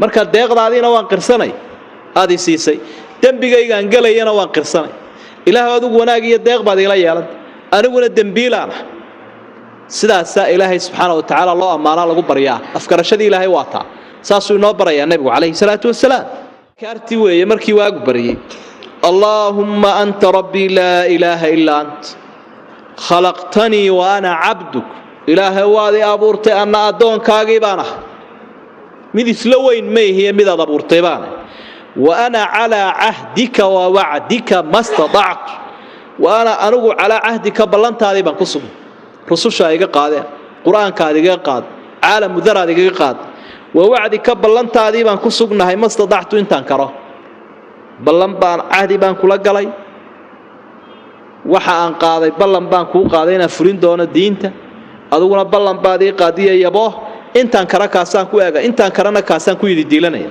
marka deeqdaadina waan qirsanay aadi siisay dambigaygaan galayana waan qirsanay ilaahay adigu wanaag iyo deeq baad ila yeelad aniguna dambiilaan sidaas ilaahay subhanahu wa ta'ala loo amaana lagu bariyaa afkarashadii ilaahay waata saasuu inoo barayaa nabigu kaleey salaatu wasalaam kaarti weeye markii waagu bariyay allahumma anta rabbi la ilaha illa ant khalaqtani wa ana 'abduk ilaahay waadi abuurtay ana adoonkaagii baana mid isla weyn ma yahay mid aad abuurtay baana wa ana 'ala 'ahdika wa wa'dika mastata'tu wa ana anugu 'ala 'ahdika ballantaadii baan ku sugan rususha iga qaadeen quraankaada iga qaad caalam mudaraad iga qaad wa wa'dika ballantaadii baan ku sugnahay mastata'tu intaan karo ballan baan ahdi baan kula galay waxa aan qaaday ballan baan ku qaaday inaan furin doono diinta aduguna ballan baad ii qaadiyay yabo intaan kara kaasaan ku eega intaan karana kaasaan ku yidi diilanaya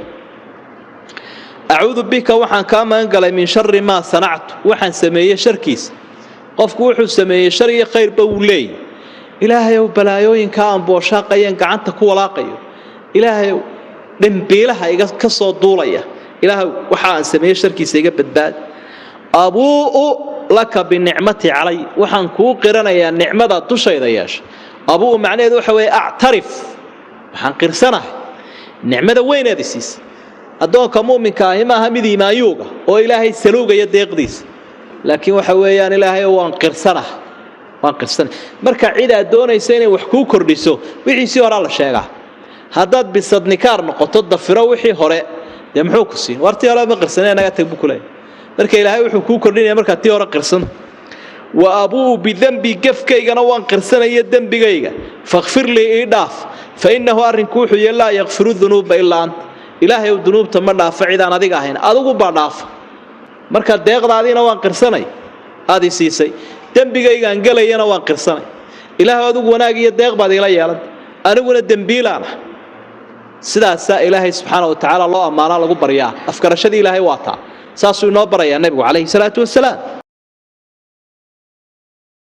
a'uudu bika waxaan ka maan galay min sharri ma sana'tu waxaan sameeyay sharkiis qofku wuxuu sameeyay shar iyo khayr ba uu leeyahay ilaahay oo balaayooyinka aan booshaaqayeen gacanta ku walaaqayo ilaahay dambiilaha iga ka soo duulaya ilaahay waxa aan sameeyay sharkiisa iga badbaad abuu laka bi ni'mati alay waxaan ku qiranayaa nicmada dushayda yeesha abuu macnaheedu waxa weey a'tarif waxaan qirsanahay nicmada weynaadiis adoonka muuminka ah ma aha mid iimaayuga oo ilaahay saluugaya deeqdiis laakiin waxa weeyaan ilaahay waan qirsanahay marka cida doonaysa inay wax ku kordhiso wixii si hore la sheegaa haddaad bisadnikaar noqoto dafiro wixii hore muxuu ku siin wartii hore ma qirsanay naga tag bukulay marka ilaahay wuxuu ku kordhinaya marka tii hore qirsan wa abuu bi dhanbi gafkaygana waan qirsanaya dhanbigayga faghfir li idaf fa innahu arinku wuxuu yeelaa yaghfiru dhunuba illa ant ilaahay uu dhunuubta ma dhaafa cidaan adiga ahayn adigu ba dhaaf marka deeqdaadina waan qirsanay aadi siisay dambigaygaan galayana waan qirsanay ilaahay adigu wanaag iyo deeq baad ila yeelad aniguna dambiilaan sidaas ilaahay subhanahu wa ta'ala loo amaana lagu bariyaa afkarashadii ilaahay waata saasuu inoo barayaa nabigu kaleey salaatu wasalaam